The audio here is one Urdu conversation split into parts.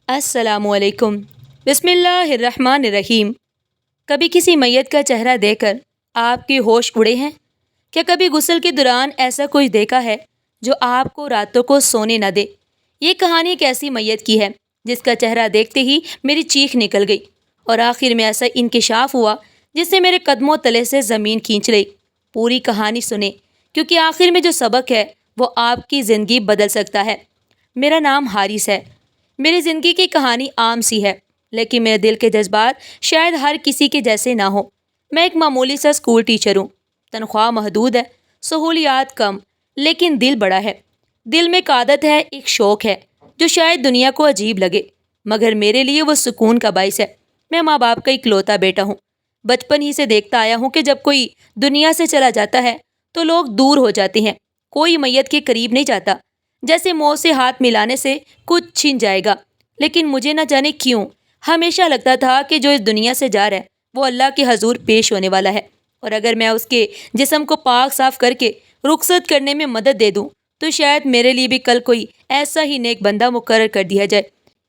السلام علیکم۔ بسم اللہ الرحمن الرحیم۔ کبھی کسی میت کا چہرہ دیکھ کر آپ کے ہوش اڑے ہیں؟ کیا کبھی غسل کے دوران ایسا کچھ دیکھا ہے جو آپ کو راتوں کو سونے نہ دے؟ یہ کہانی ایک ایسی میت کی ہے جس کا چہرہ دیکھتے ہی میری چیخ نکل گئی اور آخر میں ایسا انکشاف ہوا جس نے میرے قدموں تلے سے زمین کھینچ لی۔ پوری کہانی سنیں کیونکہ آخر میں جو سبق ہے وہ آپ کی زندگی بدل سکتا ہے۔ میرا نام حارث ہے۔ میری زندگی کی کہانی عام سی ہے، لیکن میرے دل کے جذبات شاید ہر کسی کے جیسے نہ ہوں۔ میں ایک معمولی سا اسکول ٹیچر ہوں۔ تنخواہ محدود ہے، سہولیات کم، لیکن دل بڑا ہے۔ دل میں ایک عادت ہے، ایک شوق ہے جو شاید دنیا کو عجیب لگے، مگر میرے لیے وہ سکون کا باعث ہے۔ میں ماں باپ کا اکلوتا بیٹا ہوں۔ بچپن ہی سے دیکھتا آیا ہوں کہ جب کوئی دنیا سے چلا جاتا ہے تو لوگ دور ہو جاتے ہیں، کوئی میت کے قریب نہیں جاتا، جیسے موت سے ہاتھ ملانے سے کچھ چھن جائے گا۔ لیکن مجھے نہ جانے کیوں ہمیشہ لگتا تھا کہ جو اس دنیا سے جا رہا ہے وہ اللہ کے حضور پیش ہونے والا ہے، اور اگر میں اس کے جسم کو پاک صاف کر کے رخصت کرنے میں مدد دے دوں تو شاید میرے لیے بھی کل کوئی ایسا ہی نیک بندہ مقرر کر دیا جائے۔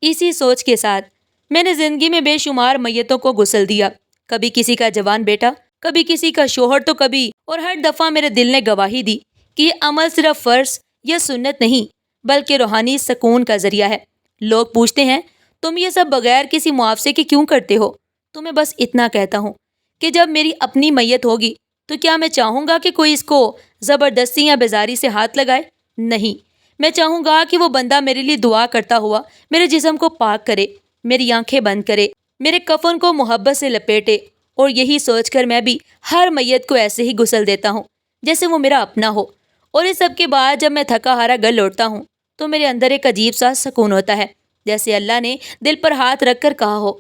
اسی سوچ کے ساتھ میں نے زندگی میں بے شمار میتوں کو غسل دیا، کبھی کسی کا جوان بیٹا، کبھی کسی کا شوہر، تو کبھی، اور ہر دفعہ میرے دل نے گواہی دی کہ یہ عمل صرف فرض یا سنت نہیں بلکہ روحانی سکون کا ذریعہ ہے۔ لوگ پوچھتے ہیں تم یہ سب بغیر کسی معاوضے کے کیوں کرتے ہو؟ تو میں بس اتنا کہتا ہوں کہ جب میری اپنی میت ہوگی تو کیا میں چاہوں گا کہ کوئی اس کو زبردستی یا بیزاری سے ہاتھ لگائے؟ نہیں، میں چاہوں گا کہ وہ بندہ میرے لیے دعا کرتا ہوا میرے جسم کو پاک کرے، میری آنکھیں بند کرے، میرے کفن کو محبت سے لپیٹے، اور یہی سوچ کر میں بھی ہر میت کو ایسے ہی غسل دیتا ہوں جیسے وہ میرا اپنا ہو۔ اور اس سب کے بعد جب میں تھکا ہارا گھر لوٹتا ہوں تو میرے اندر ایک عجیب سا سکون ہوتا ہے، جیسے اللہ نے دل پر ہاتھ رکھ کر کہا ہو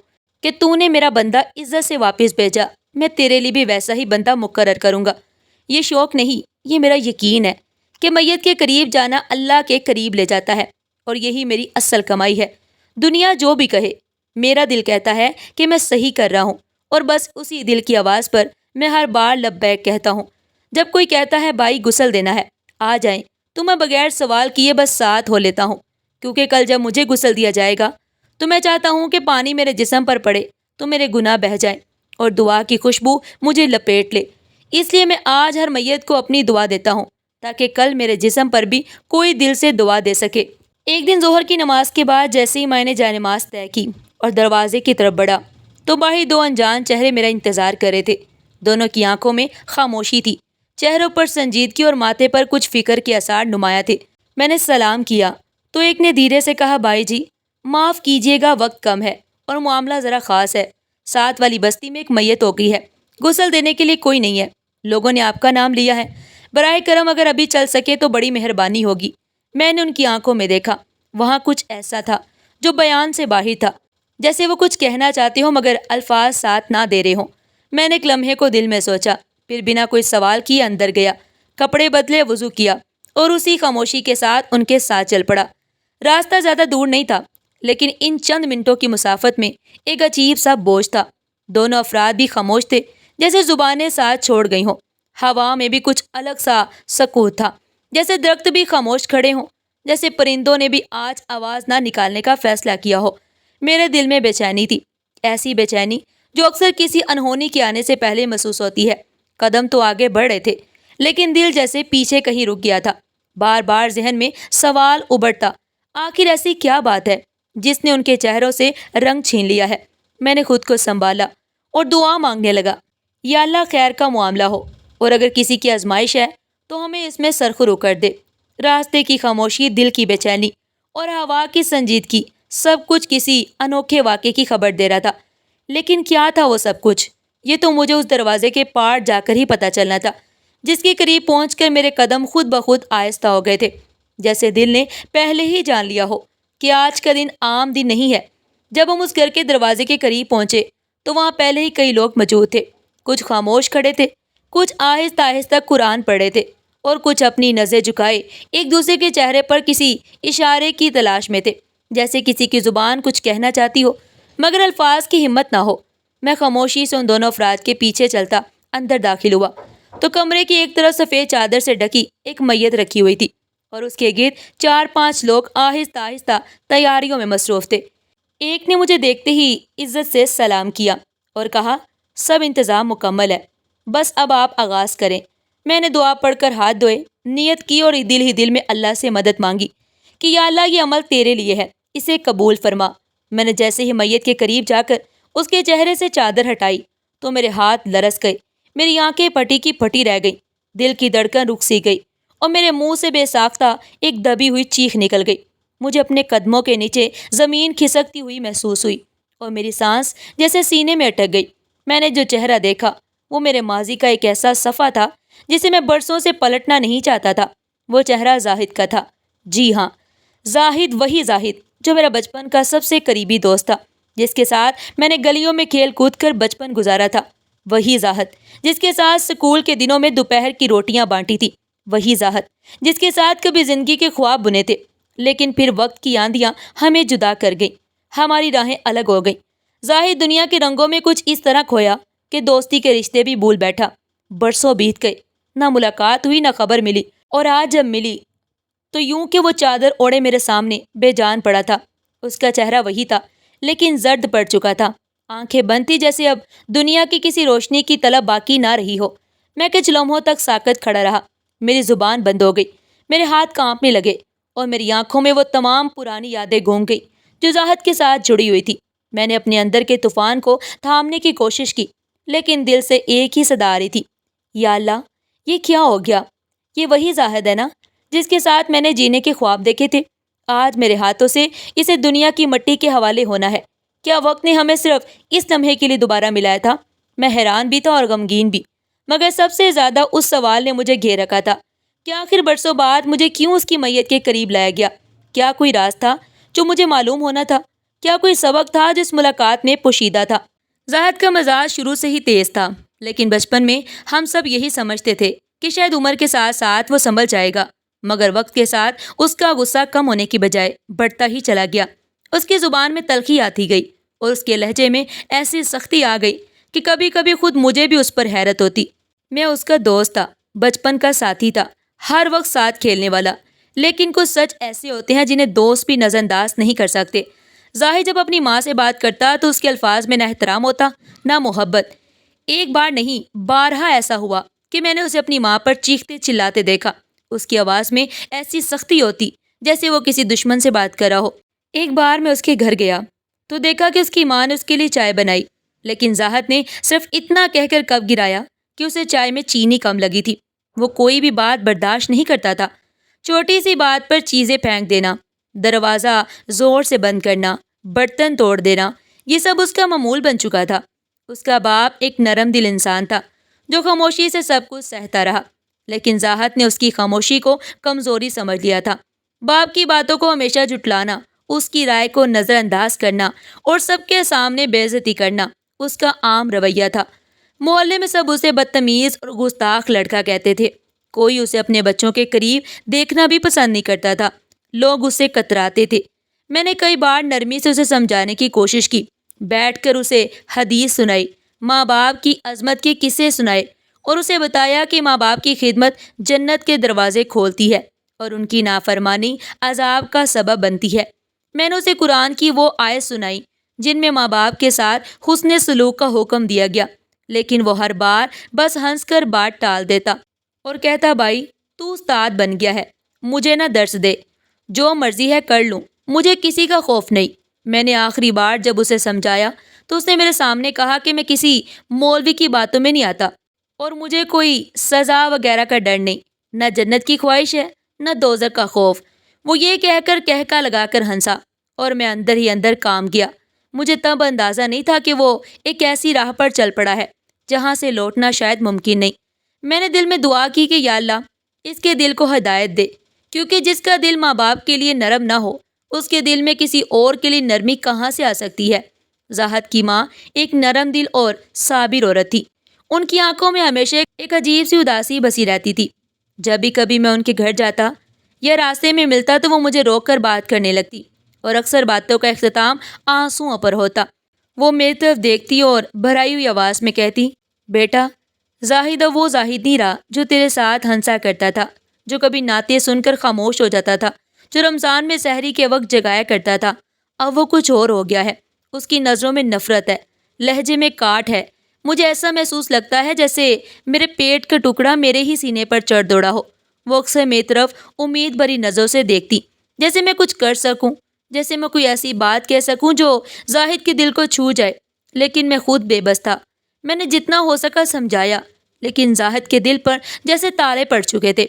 کہ تو نے میرا بندہ عزت سے واپس بھیجا، میں تیرے لیے بھی ویسا ہی بندہ مقرر کروں گا۔ یہ شوق نہیں، یہ میرا یقین ہے کہ میت کے قریب جانا اللہ کے قریب لے جاتا ہے، اور یہی میری اصل کمائی ہے۔ دنیا جو بھی کہے، میرا دل کہتا ہے کہ میں صحیح کر رہا ہوں، اور بس اسی دل کی آواز پر میں ہر بار لبیک کہتا ہوں۔ جب کوئی کہتا ہے بھائی غسل دینا ہے، آ جائیں، تو میں بغیر سوال کیے بس ساتھ ہو لیتا ہوں، کیونکہ کل جب مجھے غسل دیا جائے گا تو میں چاہتا ہوں کہ پانی میرے جسم پر پڑے تو میرے گناہ بہہ جائیں اور دعا کی خوشبو مجھے لپیٹ لے۔ اس لیے میں آج ہر میت کو اپنی دعا دیتا ہوں تاکہ کل میرے جسم پر بھی کوئی دل سے دعا دے سکے۔ ایک دن ظہر کی نماز کے بعد جیسے ہی میں نے جائے نماز طے کی اور دروازے کی طرف بڑھا تو باہر دو انجان چہرے میرا انتظار کر رہے تھے۔ دونوں کی آنکھوں میں خاموشی تھی، چہروں پر سنجیدگی اور ماتھے پر کچھ فکر کے آثار نمایاں تھے۔ میں نے سلام کیا تو ایک نے دھیرے سے کہا بھائی جی معاف کیجیے گا، وقت کم ہے اور معاملہ ذرا خاص ہے۔ ساتھ والی بستی میں ایک میت ہو گئی ہے، غسل دینے کے لیے کوئی نہیں ہے، لوگوں نے آپ کا نام لیا ہے، برائے کرم اگر ابھی چل سکے تو بڑی مہربانی ہوگی۔ میں نے ان کی آنکھوں میں دیکھا، وہاں کچھ ایسا تھا جو بیان سے باہر تھا، جیسے وہ کچھ کہنا چاہتے ہوں مگر الفاظ ساتھ نہ دے رہے ہوں۔ میں نے ایک لمحے کو دل میں سوچا، پھر بنا کوئی سوال کیے اندر گیا، کپڑے بدلے، وضو کیا اور اسی خاموشی کے ساتھ ان کے ساتھ چل پڑا۔ راستہ زیادہ دور نہیں تھا، لیکن ان چند منٹوں کی مسافت میں ایک عجیب سا بوجھ تھا۔ دونوں افراد بھی خاموش تھے، جیسے زبانیں ساتھ چھوڑ گئی ہوں۔ ہوا میں بھی کچھ الگ سا سکوت تھا، جیسے درخت بھی خاموش کھڑے ہوں، جیسے پرندوں نے بھی آج آواز نہ نکالنے کا فیصلہ کیا ہو۔ میرے دل میں بے چینی تھی، ایسی بے چینی جو اکثر کسی انہونی کے آنے سے پہلے محسوس ہوتی ہے۔ قدم تو آگے بڑھ رہے تھے، لیکن دل جیسے پیچھے کہیں رک گیا تھا۔ بار بار ذہن میں سوال ابھرتا، آخر ایسی کیا بات ہے جس نے ان کے چہروں سے رنگ چھین لیا ہے؟ میں نے خود کو سنبھالا اور دعا مانگنے لگا، یا اللہ خیر کا معاملہ ہو، اور اگر کسی کی آزمائش ہے تو ہمیں اس میں سرخرو کر دے۔ راستے کی خاموشی، دل کی بے چینی اور ہوا کی سنجیدگی، سب کچھ کسی انوکھے واقعے کی خبر دے رہا تھا۔ لیکن کیا تھا وہ سب کچھ؟ یہ تو مجھے اس دروازے کے پار جا کر ہی پتہ چلنا تھا، جس کے قریب پہنچ کر میرے قدم خود بخود آہستہ ہو گئے تھے، جیسے دل نے پہلے ہی جان لیا ہو کہ آج کا دن عام دن نہیں ہے۔ جب ہم اس گھر کے دروازے کے قریب پہنچے تو وہاں پہلے ہی کئی لوگ موجود تھے، کچھ خاموش کھڑے تھے، کچھ آہستہ آہستہ قرآن پڑھ رہے تھے، اور کچھ اپنی نظریں جھکائے ایک دوسرے کے چہرے پر کسی اشارے کی تلاش میں تھے، جیسے کسی کی زبان کچھ کہنا چاہتی ہو مگر الفاظ کی ہمت نہ ہو۔ میں خاموشی سے ان دونوں افراد کے پیچھے چلتا اندر داخل ہوا تو کمرے کی ایک طرف سفید چادر سے ڈھکی ایک میت رکھی ہوئی تھی، اور اس کے گرد چار پانچ لوگ آہستہ آہستہ تیاریوں میں مصروف تھے۔ ایک نے مجھے دیکھتے ہی عزت سے سلام کیا اور کہا، سب انتظام مکمل ہے، بس اب آپ آغاز کریں۔ میں نے دعا پڑھ کر ہاتھ دھوئے، نیت کی اور دل ہی دل میں اللہ سے مدد مانگی کہ یا اللہ یہ عمل تیرے لیے ہے، اسے قبول فرما۔ میں نے جیسے ہی میت کے قریب جا کر اس کے چہرے سے چادر ہٹائی تو میرے ہاتھ لرز گئے، میری آنکھیں پھٹی کی پھٹی رہ گئیں، دل کی دھڑکن رک سی گئی اور میرے منہ سے بے ساختہ ایک دبی ہوئی چیخ نکل گئی۔ مجھے اپنے قدموں کے نیچے زمین کھسکتی ہوئی محسوس ہوئی اور میری سانس جیسے سینے میں اٹک گئی۔ میں نے جو چہرہ دیکھا وہ میرے ماضی کا ایک ایسا صفحہ تھا جسے میں برسوں سے پلٹنا نہیں چاہتا تھا۔ وہ چہرہ زاہد کا تھا۔ جی ہاں، زاہد، وہی زاہد جو میرا بچپن کا سب سے قریبی دوست تھا، جس کے ساتھ میں نے گلیوں میں کھیل کود کر بچپن گزارا تھا۔ وہی زاہد جس کے ساتھ اسکول کے دنوں میں دوپہر کی روٹیاں بانٹی تھی۔ وہی زاہد جس کے ساتھ کبھی زندگی کے خواب بنے تھے، لیکن پھر وقت کی آندیاں ہمیں جدا کر گئیں، ہماری راہیں الگ ہو گئیں۔ زاہد دنیا کے رنگوں میں کچھ اس طرح کھویا کہ دوستی کے رشتے بھی بھول بیٹھا۔ برسوں بیت گئے، نہ ملاقات ہوئی، نہ خبر ملی، اور آج جب ملی تو یوں کہ وہ چادر اوڑے میرے سامنے بے جان پڑا تھا۔ اس کا چہرہ وہی تھا، لیکن زرد پڑ چکا تھا، آنکھیں بند تھی جیسے اب دنیا کی کسی روشنی کی طلب باقی نہ رہی ہو۔ میں کچھ لمحوں تک ساکت کھڑا رہا، میری زبان بند ہو گئی، میرے ہاتھ کانپنے لگے اور میری آنکھوں میں وہ تمام پرانی یادیں گونگ گئی جو زاہد کے ساتھ جڑی ہوئی تھی۔ میں نے اپنے اندر کے طوفان کو تھامنے کی کوشش کی، لیکن دل سے ایک ہی صدا آ رہی تھی، یا اللہ، یہ کیا ہو گیا؟ یہ وہی زاہد ہے نا جس کے ساتھ میں نے جینے کے خواب دیکھے تھے؟ آج میرے ہاتھوں سے اسے دنیا کی مٹی کے حوالے ہونا ہے۔ کیا وقت نے ہمیں صرف اس لمحے کے لیے دوبارہ ملایا تھا؟ میں حیران بھی تھا اور غمگین بھی، مگر سب سے زیادہ اس سوال نے مجھے گھیر رکھا تھا کہ آخر برسوں بعد مجھے کیوں اس کی میت کے قریب لایا گیا؟ کیا کوئی راز تھا جو مجھے معلوم ہونا تھا؟ کیا کوئی سبق تھا جو اس ملاقات میں پوشیدہ تھا؟ زاہد کا مزاج شروع سے ہی تیز تھا، لیکن بچپن میں ہم سب یہی سمجھتے تھے کہ شاید عمر کے ساتھ ساتھ وہ سنبھل جائے گا، مگر وقت کے ساتھ اس کا غصہ کم ہونے کی بجائے بڑھتا ہی چلا گیا۔ اس کی زبان میں تلخی آتی گئی اور اس کے لہجے میں ایسی سختی آ گئی کہ کبھی کبھی خود مجھے بھی اس پر حیرت ہوتی۔ میں اس کا دوست تھا، بچپن کا ساتھی تھا، ہر وقت ساتھ کھیلنے والا، لیکن کچھ سچ ایسے ہوتے ہیں جنہیں دوست بھی نظر انداز نہیں کر سکتے۔ ظاہر جب اپنی ماں سے بات کرتا تو اس کے الفاظ میں نہ احترام ہوتا نہ محبت۔ ایک بار نہیں، بارہا ایسا ہوا کہ میں نے اسے اپنی ماں پر چیختے چلاتے دیکھا۔ اس کی آواز میں ایسی سختی ہوتی جیسے وہ کسی دشمن سے بات کر رہا ہو۔ ایک بار میں اس کے گھر گیا تو دیکھا کہ اس کی ماں نے اس کے لیے چائے بنائی، لیکن زاہد نے صرف اتنا کہہ کر کپ گرایا کہ اسے چائے میں چینی کم لگی تھی۔ وہ کوئی بھی بات برداشت نہیں کرتا تھا، چھوٹی سی بات پر چیزیں پھینک دینا، دروازہ زور سے بند کرنا، برتن توڑ دینا، یہ سب اس کا معمول بن چکا تھا۔ اس کا باپ ایک نرم دل انسان تھا جو خاموشی سے سب کچھ سہتا رہا، لیکن زاہد نے اس کی خاموشی کو کمزوری سمجھ لیا تھا۔ باپ کی باتوں کو ہمیشہ جھٹلانا، اس کی رائے کو نظر انداز کرنا اور سب کے سامنے بے عزتی کرنا اس کا عام رویہ تھا۔ محلے میں سب اسے بدتمیز اور گستاخ لڑکا کہتے تھے۔ کوئی اسے اپنے بچوں کے قریب دیکھنا بھی پسند نہیں کرتا تھا، لوگ اسے کتراتے تھے۔ میں نے کئی بار نرمی سے اسے سمجھانے کی کوشش کی، بیٹھ کر اسے حدیث سنائی، ماں باپ کی عظمت کے قصے سنائے اور اسے بتایا کہ ماں باپ کی خدمت جنت کے دروازے کھولتی ہے اور ان کی نافرمانی عذاب کا سبب بنتی ہے۔ میں نے اسے قرآن کی وہ آیت سنائی جن میں ماں باپ کے ساتھ حسن سلوک کا حکم دیا گیا، لیکن وہ ہر بار بس ہنس کر بات ٹال دیتا اور کہتا، بھائی تو استاد بن گیا ہے، مجھے نہ درس دے، جو مرضی ہے کر لوں، مجھے کسی کا خوف نہیں۔ میں نے آخری بار جب اسے سمجھایا تو اس نے میرے سامنے کہا کہ میں کسی مولوی کی باتوں میں نہیں آتا اور مجھے کوئی سزا وغیرہ کا ڈر نہیں، نہ جنت کی خواہش ہے نہ دوزخ کا خوف۔ وہ یہ کہہ کر کہکا لگا کر ہنسا اور میں اندر ہی اندر کام گیا۔ مجھے تب اندازہ نہیں تھا کہ وہ ایک ایسی راہ پر چل پڑا ہے جہاں سے لوٹنا شاید ممکن نہیں۔ میں نے دل میں دعا کی کہ یا اللہ اس کے دل کو ہدایت دے، کیونکہ جس کا دل ماں باپ کے لیے نرم نہ ہو اس کے دل میں کسی اور کے لیے نرمی کہاں سے آ سکتی ہے۔ زاہد کی ماں ایک نرم دل اور صابر عورت تھی، ان کی آنکھوں میں ہمیشہ ایک عجیب سی اداسی بسی رہتی تھی۔ جب بھی کبھی میں ان کے گھر جاتا یا راستے میں ملتا تو وہ مجھے روک کر بات کرنے لگتی اور اکثر باتوں کا اختتام آنسوؤں پر ہوتا۔ وہ میری طرف دیکھتی اور بھرائی ہوئی آواز میں کہتی، بیٹا، زاہد اب وہ زاہد نہیں رہا جو تیرے ساتھ ہنسا کرتا تھا، جو کبھی نعتیں سن کر خاموش ہو جاتا تھا، جو رمضان میں سحری کے وقت جگایا کرتا تھا۔ اب وہ کچھ اور ہو گیا ہے۔ اس کی نظروں میں نفرت ہے، لہجے میں کاٹ ہے۔ مجھے ایسا محسوس لگتا ہے جیسے میرے پیٹ کا ٹکڑا میرے ہی سینے پر چڑھ دوڑا ہو۔ وہ اکثر میری طرف امید بھری نظروں سے دیکھتی، جیسے میں کچھ کر سکوں، جیسے میں کوئی ایسی بات کہہ سکوں جو زاہد کے دل کو چھو جائے۔ لیکن میں خود بے بس تھا۔ میں نے جتنا ہو سکا سمجھایا، لیکن زاہد کے دل پر جیسے تالے پڑ چکے تھے۔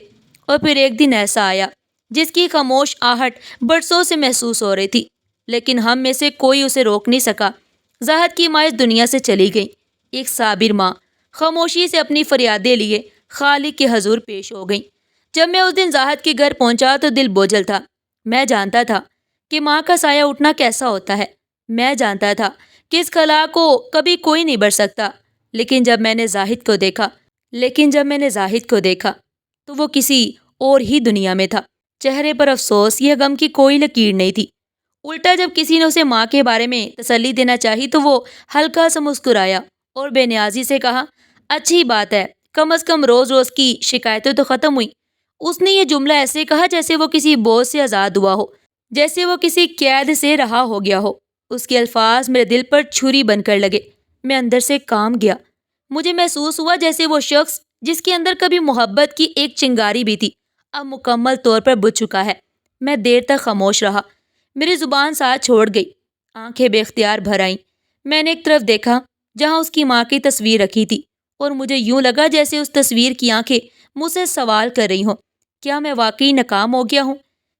اور پھر ایک دن ایسا آیا جس کی خاموش آہٹ برسوں سے محسوس ہو رہی تھی، لیکن ہم میں سے کوئی اسے روک نہیں سکا۔ زاہد کی ماں اس دنیا سے چلی گئی، ایک صابر ماں، خاموشی سے اپنی فریادیں لیے خالق کے حضور پیش ہو گئی۔ جب میں اس دن زاہد کے گھر پہنچا تو دل بوجھل تھا۔ میں جانتا تھا کہ ماں کا سایہ اٹھنا کیسا ہوتا ہے۔ میں جانتا تھا کہ اس خلا کو کبھی کوئی نہیں بھر سکتا۔ لیکن جب میں نے زاہد کو دیکھا تو وہ کسی اور ہی دنیا میں تھا۔ چہرے پر افسوس یا غم کی کوئی لکیر نہیں تھی۔ الٹا جب کسی نے اسے ماں کے بارے میں تسلی دینا چاہی تو وہ ہلکا سا مسکرایا اور بے نیازی سے کہا، اچھی بات ہے، کم از کم روز روز کی شکایتیں تو ختم ہوئیں۔ اس نے یہ جملہ ایسے کہا جیسے وہ کسی بوجھ سے آزاد ہوا ہو، جیسے وہ کسی قید سے رہا ہو گیا ہو۔ اس کے الفاظ میرے دل پر چھری بن کر لگے۔ میں اندر سے کام گیا۔ مجھے محسوس ہوا جیسے وہ شخص جس کے اندر کبھی محبت کی ایک چنگاری بھی تھی، اب مکمل طور پر بجھ چکا ہے۔ میں دیر تک خاموش رہا۔ میری زبان ساتھ چھوڑ گئی، آنکھیں بے اختیار بھر آئیں۔ میں نے ایک طرف دیکھا جہاں اس کی ماں کی تصویر رکھی تھی، اور مجھے یوں لگا جیسے اس تصویر کی آنکھیں مجھ سے سوال کر رہی ہوں، کیا میں واقعی ناکام ہو گیا ہوں؟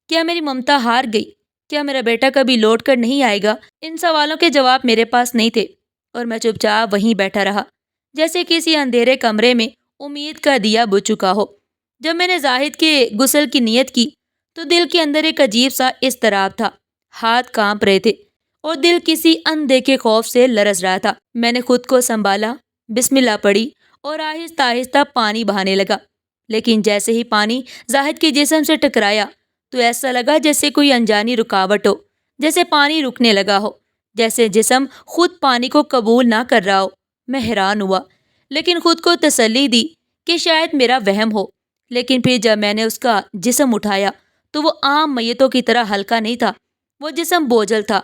کیا میری ممتا ہار گئی؟ کیا میرا بیٹا کبھی لوٹ کر نہیں آئے گا؟ ان سوالوں کے جواب میرے پاس نہیں تھے، اور میں چپ چاپ وہیں بیٹھا رہا، جیسے کسی اندھیرے کمرے میں امید کا دیا بجھ چکا ہو۔ جب میں نے زاہد کے غسل کی نیت کی تو دل کے اندر ایک عجیب سا اضطراب تھا۔ ہاتھ کانپ رہے تھے اور دل کسی اندیکھے خوف سے لرز رہا تھا۔ میں نے خود کو سنبھالا، بسم اللہ پڑھی اور آہستہ آہستہ پانی بہانے لگا۔ لیکن جیسے ہی پانی زاہد کے جسم سے ٹکرایا تو ایسا لگا جیسے کوئی انجانی رکاوٹ ہو، جیسے پانی رکنے لگا ہو، جیسے جسم خود پانی کو قبول نہ کر رہا ہو۔ میں حیران ہوا، لیکن خود کو تسلی دی کہ شاید میرا وہم ہو۔ لیکن پھر جب میں نے اس کا جسم اٹھایا تو وہ عام میتوں کی طرح ہلکا نہیں تھا۔ وہ جسم بوجھل تھا،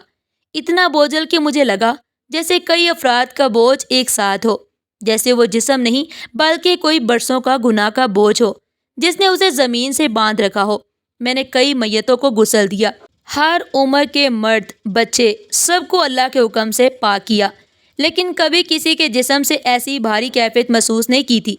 اتنا بوجھل کہ مجھے لگا جیسے کئی افراد کا بوجھ ایک ساتھ ہو، جیسے وہ جسم نہیں بلکہ کوئی برسوں کا گناہ کا بوجھ ہو جس نے اسے زمین سے باندھ رکھا ہو۔ میں نے کئی میتوں کو غسل دیا، ہر عمر کے مرد بچے سب کو اللہ کے حکم سے پاک کیا، لیکن کبھی کسی کے جسم سے ایسی بھاری کیفیت محسوس نہیں کی تھی۔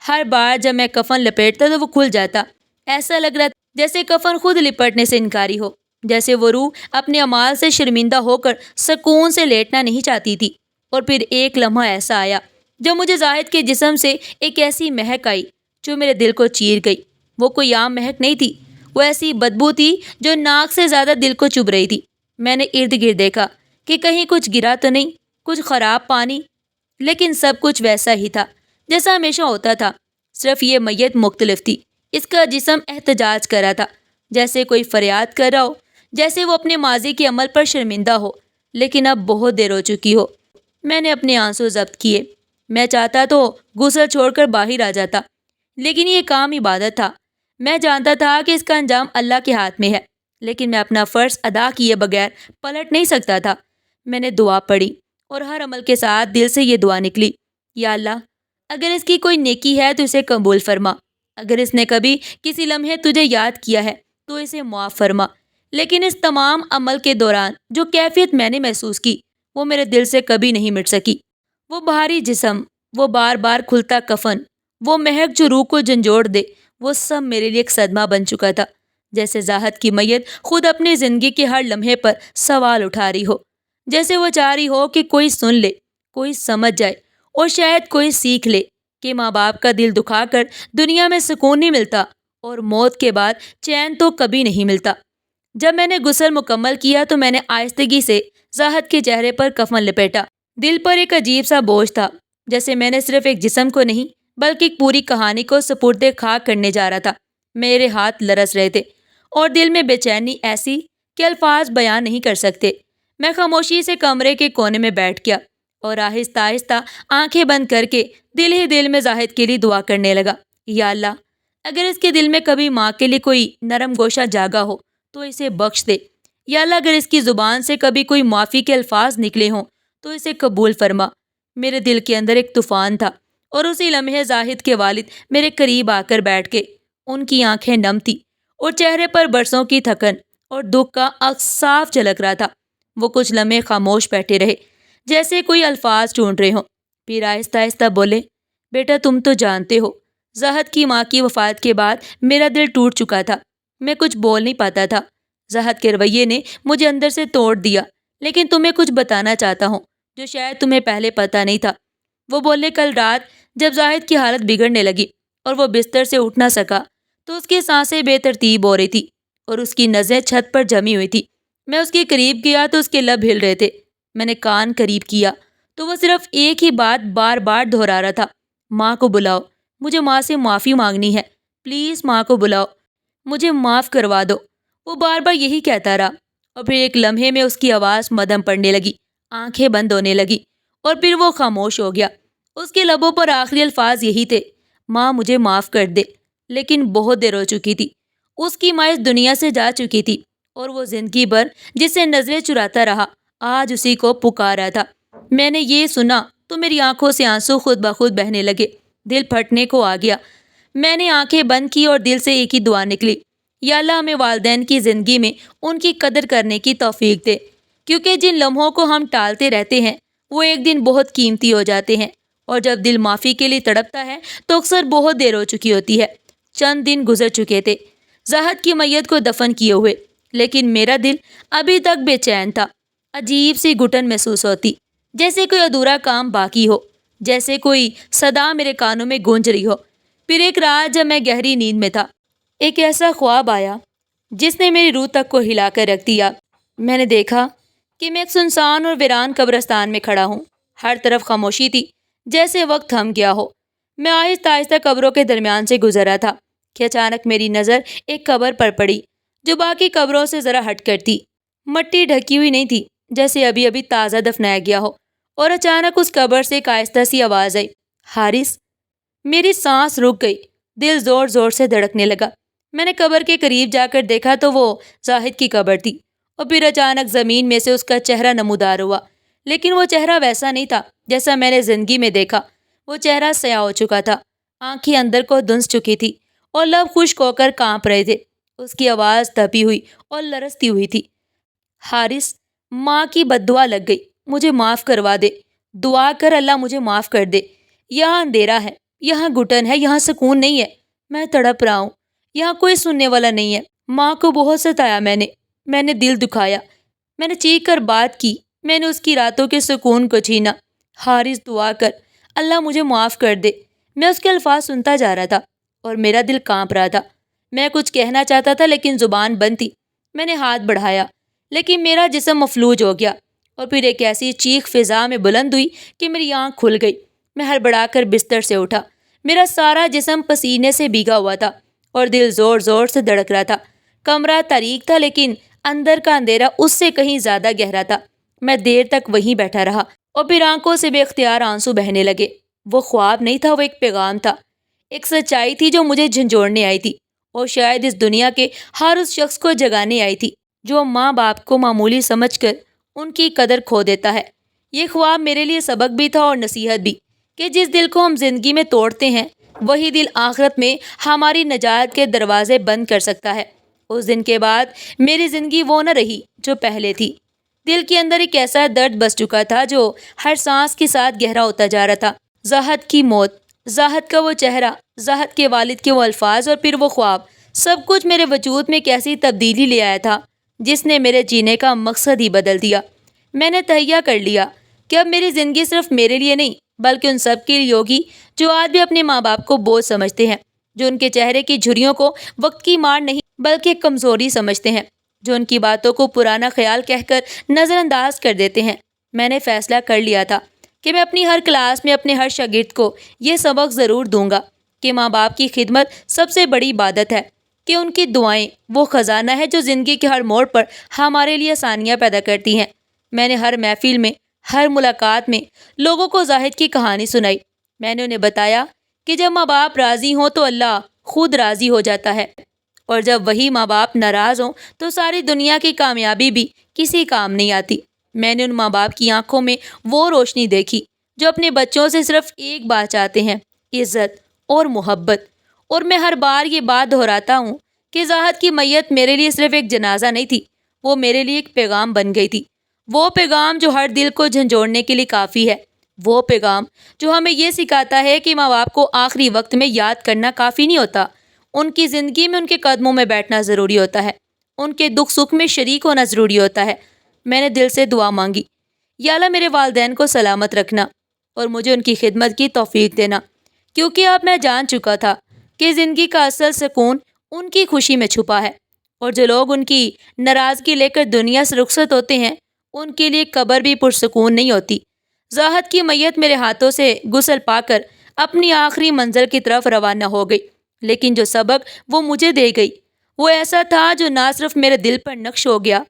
ہر بار جب میں کفن لپیٹتا تو وہ کھل جاتا، ایسا لگ رہا تھا جیسے کفن خود لپٹنے سے انکاری ہو، جیسے وہ روح اپنے اعمال سے شرمندہ ہو کر سکون سے لیٹنا نہیں چاہتی تھی۔ اور پھر ایک لمحہ ایسا آیا جب مجھے زاہد کے جسم سے ایک ایسی مہک آئی جو میرے دل کو چیر گئی۔ وہ کوئی عام مہک نہیں تھی، وہ ایسی بدبو تھی جو ناک سے زیادہ دل کو چبھ رہی تھی۔ میں نے ارد گرد دیکھا کہ کہیں کچھ گرا تو نہیں، کچھ خراب پانی، لیکن سب کچھ ویسا ہی تھا جیسا ہمیشہ ہوتا تھا، صرف یہ میت مختلف تھی۔ اس کا جسم احتجاج کر رہا تھا، جیسے کوئی فریاد کر رہا ہو، جیسے وہ اپنے ماضی کے عمل پر شرمندہ ہو، لیکن اب بہت دیر ہو چکی ہو۔ میں نے اپنے آنسو ضبط کیے۔ میں چاہتا تو غسل چھوڑ کر باہر آ جاتا، لیکن یہ کام عبادت تھا۔ میں جانتا تھا کہ اس کا انجام اللہ کے ہاتھ میں ہے، لیکن میں اپنا فرض ادا کیے بغیر پلٹ نہیں سکتا تھا۔ میں نے دعا پڑھی اور ہر عمل کے ساتھ دل سے یہ دعا نکلی، یا اللہ، اگر اس کی کوئی نیکی ہے تو اسے قبول فرما، اگر اس نے کبھی کسی لمحے تجھے یاد کیا ہے تو اسے معاف فرما۔ لیکن اس تمام عمل کے دوران جو کیفیت میں نے محسوس کی وہ میرے دل سے کبھی نہیں مٹ سکی۔ وہ بھاری جسم، وہ بار بار کھلتا کفن، وہ مہک جو روح کو جھنجھوڑ دے، وہ سب میرے لیے ایک صدمہ بن چکا تھا، جیسے زاہد کی میت خود اپنی زندگی کے ہر لمحے پر سوال اٹھا رہی ہو، جیسے وہ چاہ رہی ہو کہ کوئی سن لے، کوئی سمجھ جائے، اور شاید کوئی سیکھ لے کہ ماں باپ کا دل دکھا کر دنیا میں سکون نہیں ملتا، اور موت کے بعد چین تو کبھی نہیں ملتا۔ جب میں نے غسل مکمل کیا تو میں نے آہستگی سے زاہد کے چہرے پر کفن لپیٹا۔ دل پر ایک عجیب سا بوجھ تھا، جیسے میں نے صرف ایک جسم کو نہیں بلکہ ایک پوری کہانی کو سپرد خاک کرنے جا رہا تھا۔ میرے ہاتھ لرز رہے تھے اور دل میں بے چینی ایسی کہ الفاظ بیان نہیں کر سکتے۔ میں خاموشی سے کمرے کے کونے میں بیٹھ گیا اور آہستہ آہستہ آنکھیں بند کر کے دل ہی دل میں زاہد کے لیے دعا کرنے لگا، یا اللہ، اگر اس کے دل میں کبھی ماں کے لیے کوئی نرم گوشہ جاگا ہو تو اسے بخش دے، یا اللہ اگر اس کی زبان سے کبھی کوئی معافی کے الفاظ نکلے ہوں تو اسے قبول فرما۔ میرے دل کے اندر ایک طوفان تھا اور اسی لمحے زاہد کے والد میرے قریب آ کر بیٹھ گئے۔ ان کی آنکھیں نم تھی اور چہرے پر برسوں کی تھکن اور دکھ کا عکس صاف جھلک رہا تھا۔ وہ کچھ لمحے خاموش بیٹھے رہے جیسے کوئی الفاظ ڈھونڈ رہے ہوں، پھر آہستہ آہستہ بولے، بیٹا تم تو جانتے ہو زاہد کی ماں کی وفات کے بعد میرا دل ٹوٹ چکا تھا، میں کچھ بول نہیں پاتا تھا۔ زاہد کے رویے نے مجھے اندر سے توڑ دیا، لیکن تمہیں کچھ بتانا چاہتا ہوں جو شاید تمہیں پہلے پتہ نہیں تھا۔ وہ بولے، کل رات جب زاہد کی حالت بگڑنے لگی اور وہ بستر سے اٹھ نہ سکا تو اس کی سانسیں بے ترتیب ہو رہی تھی اور اس کی نظریں چھت پر جمی ہوئی تھی۔ میں اس کے قریب گیا تو اس کے لب ہل رہے تھے۔ میں نے کان قریب کیا تو وہ صرف ایک ہی بات بار بار دہرا رہا تھا، ماں کو بلاؤ، مجھے ماں سے معافی مانگنی ہے، پلیز ماں کو بلاؤ، مجھے معاف کروا دو۔ وہ بار بار یہی کہتا رہا اور پھر ایک لمحے میں اس کی آواز مدھم پڑنے لگی، آنکھیں بند ہونے لگی اور پھر وہ خاموش ہو گیا۔ اس کے لبوں پر آخری الفاظ یہی تھے، ماں مجھے معاف کر دے۔ لیکن بہت دیر ہو چکی تھی، اس کی ماں اس دنیا سے جا چکی تھی اور وہ زندگی بھر جسے نظریں چراتا رہا آج اسی کو پکار رہا تھا۔ میں نے یہ سنا تو میری آنکھوں سے آنسو خود بخود بہنے لگے، دل پھٹنے کو آ گیا۔ میں نے آنکھیں بند کی اور دل سے ایک ہی دعا نکلی، یا اللہ ہمیں والدین کی زندگی میں ان کی قدر کرنے کی توفیق دے، کیونکہ جن لمحوں کو ہم ٹالتے رہتے ہیں وہ ایک دن بہت قیمتی ہو جاتے ہیں، اور جب دل معافی کے لیے تڑپتا ہے تو اکثر بہت دیر ہو چکی ہوتی ہے۔ چند دن گزر چکے تھے زاہد کی میت کو دفن کیے ہوئے، لیکن میرا دل ابھی تک بے چین تھا۔ عجیب سی گھٹن محسوس ہوتی، جیسے کوئی ادھورا کام باقی ہو، جیسے کوئی صدا میرے کانوں میں گونج رہی ہو۔ پھر ایک رات جب میں گہری نیند میں تھا، ایک ایسا خواب آیا جس نے میری روح تک کو ہلا کر رکھ دیا۔ میں نے دیکھا کہ میں ایک سنسان اور ویران قبرستان میں کھڑا ہوں، ہر طرف خاموشی تھی، جیسے وقت تھم گیا ہو۔ میں آہستہ آہستہ قبروں کے درمیان سے گزر رہا تھا کہ اچانک میری نظر ایک قبر پر پڑی جو باقی قبروں سے ذرا ہٹ کر تھی، مٹی ڈھکی ہوئی نہیں تھی، جیسے ابھی ابھی تازہ دفنایا گیا ہو۔ اور اچانک اس قبر سے ایک آہستہ سی آواز آئی، حارث۔ میری سانس رک گئی، دل زور زور سے دھڑکنے لگا۔ میں نے قبر کے قریب جا کر دیکھا تو وہ زاہد کی قبر تھی، اور پھر اچانک زمین میں سے اس کا چہرہ نمودار ہوا، لیکن وہ چہرہ ویسا نہیں تھا جیسا میں نے زندگی میں دیکھا۔ وہ چہرہ سیاہ ہو چکا تھا، آنکھیں اندر کو دھنس چکی تھی اور لب خشک ہو کر کانپ رہے تھے۔ اس کی آواز دبی ہوئی اور لرزتی ہوئی تھی، حارث، ماں کی بد دعا لگ گئی، مجھے معاف کروا دے، دعا کر اللہ مجھے معاف کر دے۔ یہاں اندھیرا ہے، یہاں گھٹن ہے، یہاں سکون نہیں ہے، میں تڑپ رہا ہوں، یہاں کوئی سننے والا نہیں ہے۔ ماں کو بہت ستایا میں نے دل دکھایا، میں نے چیخ کر بات کی، میں نے اس کی راتوں کے سکون کو چھینا۔ حارث دعا کر، اللہ مجھے معاف کر دے۔ میں اس کے الفاظ سنتا جا رہا تھا اور میرا دل کانپ رہا تھا۔ میں کچھ کہنا چاہتا تھا لیکن زبان بند تھی۔ میں نے ہاتھ بڑھایا لیکن میرا جسم مفلوج ہو گیا، اور پھر ایک ایسی چیخ فضا میں بلند ہوئی کہ میری آنکھ کھل گئی۔ میں ہڑبڑا کر بستر سے اٹھا، میرا سارا جسم پسینے سے بھیگا ہوا تھا اور دل زور زور سے دھڑک رہا تھا۔ کمرہ تاریک تھا لیکن اندر کا اندھیرا اس سے کہیں زیادہ گہرا تھا۔ میں دیر تک وہیں بیٹھا رہا اور پھر آنکھوں سے بے اختیار آنسو بہنے لگے۔ وہ خواب نہیں تھا، وہ ایک پیغام تھا، ایک سچائی تھی جو مجھے جھنجھوڑنے آئی تھی، اور شاید اس دنیا کے ہر اس شخص کو جگانے آئی تھی جو ماں باپ کو معمولی سمجھ کر ان کی قدر کھو دیتا ہے۔ یہ خواب میرے لیے سبق بھی تھا اور نصیحت بھی، کہ جس دل کو ہم زندگی میں توڑتے ہیں وہی دل آخرت میں ہماری نجات کے دروازے بند کر سکتا ہے۔ اس دن کے بعد میری زندگی وہ نہ رہی جو پہلے تھی۔ دل کے اندر ایک ایسا درد بس چکا تھا جو ہر سانس کے ساتھ گہرا ہوتا جا رہا تھا۔ زاہد کی موت، زاہد کا وہ چہرہ، زاہد کے والد کے وہ الفاظ اور پھر وہ خواب، سب کچھ میرے وجود میں ایک ایسی تبدیلی لے آیا تھا جس نے میرے جینے کا مقصد ہی بدل دیا۔ میں نے تہیہ کر لیا کہ اب میری زندگی صرف میرے لیے نہیں بلکہ ان سب کے لیے ہوگی جو آج بھی اپنے ماں باپ کو بوجھ سمجھتے ہیں، جو ان کے چہرے کی جھریوں کو وقت کی مار نہیں بلکہ کمزوری سمجھتے ہیں، جو ان کی باتوں کو پرانا خیال کہہ کر نظر انداز کر دیتے ہیں۔ میں نے فیصلہ کر لیا تھا کہ میں اپنی ہر کلاس میں اپنے ہر شاگرد کو یہ سبق ضرور دوں گا کہ ماں باپ کی خدمت سب سے بڑی عبادت ہے، کہ ان کی دعائیں وہ خزانہ ہے جو زندگی کے ہر موڑ پر ہمارے لیے آسانیاں پیدا کرتی ہیں۔ میں نے ہر محفل میں، ہر ملاقات میں لوگوں کو زاہد کی کہانی سنائی۔ میں نے انہیں بتایا کہ جب ماں باپ راضی ہوں تو اللہ خود راضی ہو جاتا ہے، اور جب وہی ماں باپ ناراض ہوں تو ساری دنیا کی کامیابی بھی کسی کام نہیں آتی۔ میں نے ان ماں باپ کی آنکھوں میں وہ روشنی دیکھی جو اپنے بچوں سے صرف ایک بات چاہتے ہیں، عزت اور محبت۔ اور میں ہر بار یہ بات دہراتا ہوں کہ زاہد کی میت میرے لیے صرف ایک جنازہ نہیں تھی، وہ میرے لیے ایک پیغام بن گئی تھی۔ وہ پیغام جو ہر دل کو جھنجھوڑنے کے لیے کافی ہے، وہ پیغام جو ہمیں یہ سکھاتا ہے کہ ماں باپ کو آخری وقت میں یاد کرنا کافی نہیں ہوتا، ان کی زندگی میں ان کے قدموں میں بیٹھنا ضروری ہوتا ہے، ان کے دکھ سکھ میں شریک ہونا ضروری ہوتا ہے۔ میں نے دل سے دعا مانگی، یا اللہ میرے والدین کو سلامت رکھنا اور مجھے ان کی خدمت کی توفیق دینا، کیونکہ اب میں جان چکا تھا کہ زندگی کا اصل سکون ان کی خوشی میں چھپا ہے، اور جو لوگ ان کی ناراضگی لے کر دنیا سے رخصت ہوتے ہیں ان کے لیے قبر بھی پرسکون نہیں ہوتی۔ زاہد کی میت میرے ہاتھوں سے غسل پا کر اپنی آخری منزل کی طرف روانہ ہو گئی، لیکن جو سبق وہ مجھے دے گئی وہ ایسا تھا جو نہ صرف میرے دل پر نقش ہو گیا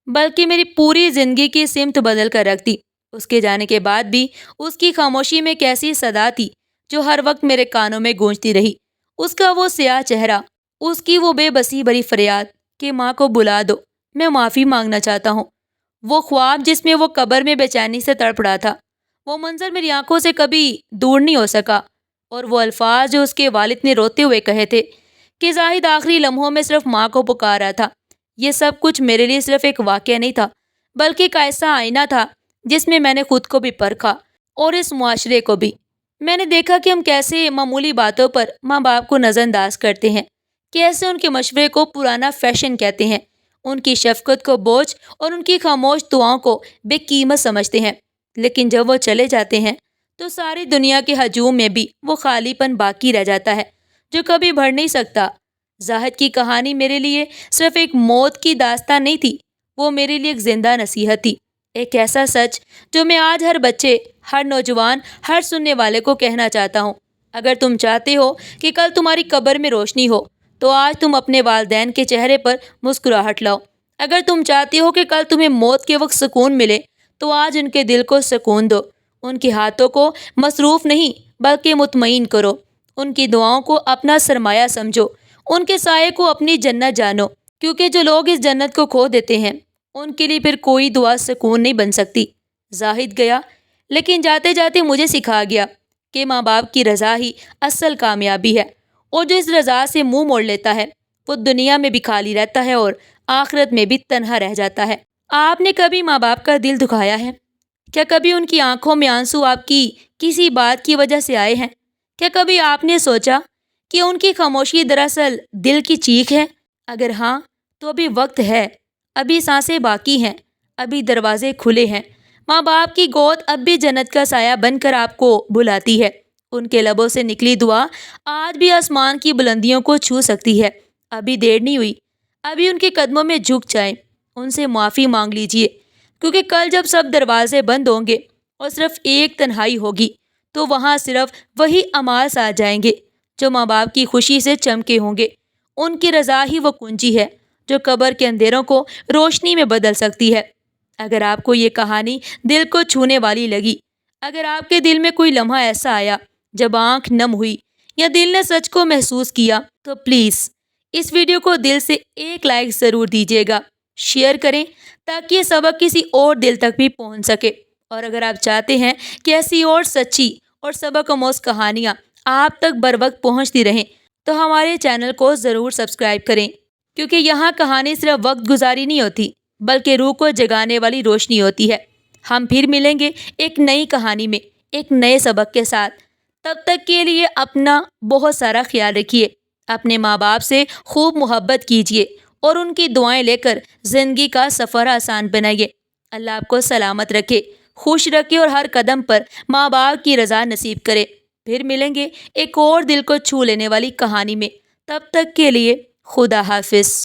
بلکہ میری پوری زندگی کی سمت بدل کر رکھ دی۔ اس کے جانے کے بعد بھی اس کی خاموشی میں ایک ایسی صدا تھی جو ہر وقت میرے کانوں میں گونجتی رہی، اس کا وہ سیاہ چہرہ، اس کی وہ بے بسی بھری فریاد کہ ماں کو بلا دو، میں معافی مانگنا چاہتا ہوں۔ وہ خواب جس میں وہ قبر میں بے چینی سے تڑپ رہا تھا، وہ منظر میری آنکھوں سے کبھی دور نہیں ہو سکا، اور وہ الفاظ جو اس کے والد نے روتے ہوئے کہے تھے کہ زاہد آخری لمحوں میں صرف ماں کو پکار رہا تھا، یہ سب کچھ میرے لیے صرف ایک واقعہ نہیں تھا بلکہ ایک ایسا آئینہ تھا جس میں میں نے خود کو بھی پرکھا اور اس معاشرے کو بھی۔ میں نے دیکھا کہ ہم کیسے معمولی باتوں پر ماں باپ کو نظر انداز کرتے ہیں، کیسے ان کے مشورے کو پرانا فیشن کہتے ہیں، ان کی شفقت کو بوجھ اور ان کی خاموش دعاؤں کو بے قیمت سمجھتے ہیں، لیکن جب وہ چلے جاتے ہیں تو ساری دنیا کے ہجوم میں بھی وہ خالی پن باقی رہ جاتا ہے جو کبھی بھر نہیں سکتا۔ زاہد کی کہانی میرے لیے صرف ایک موت کی داستان نہیں تھی، وہ میرے لیے ایک زندہ نصیحت تھی، ایک ایسا سچ جو میں آج ہر بچے، ہر نوجوان، ہر سننے والے کو کہنا چاہتا ہوں۔ اگر تم چاہتے ہو کہ کل تمہاری قبر میں روشنی ہو تو آج تم اپنے والدین کے چہرے پر مسکراہٹ لاؤ۔ اگر تم چاہتے ہو کہ کل تمہیں موت کے وقت سکون ملے تو آج ان کے دل کو سکون دو، ان کے ہاتھوں کو مصروف نہیں بلکہ مطمئن کرو، ان کی دعاؤں کو اپنا سرمایہ سمجھو، ان کے سائے کو اپنی جنت جانو، کیونکہ جو لوگ اس جنت کو کھو دیتے ہیں ان کے لیے پھر کوئی دعا سکون نہیں بن سکتی۔ زاہد گیا، لیکن جاتے جاتے مجھے سکھا گیا کہ ماں باپ کی رضا ہی اصل کامیابی ہے، اور جو اس رضا سے منہ موڑ لیتا ہے وہ دنیا میں بھی خالی رہتا ہے اور آخرت میں بھی تنہا رہ جاتا ہے۔ آپ نے کبھی ماں باپ کا دل دکھایا ہے؟ کیا کبھی ان کی آنکھوں میں آنسو آپ کی کسی بات کی وجہ سے آئے ہیں؟ کیا کبھی آپ نے سوچا کہ ان کی خاموشی دراصل دل کی چیخ ہے؟ اگر ہاں تو ابھی وقت ہے، ابھی سانسیں باقی ہیں، ابھی دروازے کھلے ہیں۔ ماں باپ کی گود اب بھی جنت کا سایہ بن کر آپ کو بلاتی ہے، ان کے لبوں سے نکلی دعا آج بھی آسمان کی بلندیوں کو چھو سکتی ہے۔ ابھی دیر نہیں ہوئی، ابھی ان کے قدموں میں جھک جائیں، ان سے معافی مانگ لیجئے، کیونکہ کل جب سب دروازے بند ہوں گے اور صرف ایک تنہائی ہوگی تو وہاں صرف وہی اعمال ساتھ جائیں گے جو ماں باپ کی خوشی سے چمکے ہوں گے۔ ان کی رضا ہی وہ کنجی ہے جو قبر کے اندھیروں کو روشنی میں بدل سکتی ہے۔ اگر آپ کو یہ کہانی دل کو چھونے والی لگی، اگر آپ کے دل میں کوئی لمحہ ایسا آیا جب آنکھ نم ہوئی یا دل نے سچ کو محسوس کیا تو پلیز اس ویڈیو کو دل سے ایک لائک ضرور دیجیے گا، شیئر کریں تاکہ یہ سبق کسی اور دل تک بھی پہنچ سکے۔ اور اگر آپ چاہتے ہیں کہ ایسی اور سچی اور سبق آموز کہانیاں آپ تک بر وقت پہنچتی رہیں تو ہمارے چینل کو ضرور سبسکرائب کریں، کیونکہ یہاں کہانی صرف وقت گزاری نہیں ہوتی بلکہ روح کو جگانے والی روشنی ہوتی ہے۔ ہم پھر ملیں گے ایک نئی کہانی میں، ایک نئے سبق کے ساتھ۔ تب تک کے لیے اپنا بہت سارا خیال رکھیے، اپنے ماں باپ سے خوب محبت کیجیے اور ان کی دعائیں لے کر زندگی کا سفر آسان بنائیے۔ اللہ آپ کو سلامت رکھے، خوش رکھے اور ہر قدم پر ماں باپ کی رضا نصیب کرے۔ پھر ملیں گے ایک اور دل کو چھو لینے والی کہانی میں، تب تک کے لیے خدا حافظ۔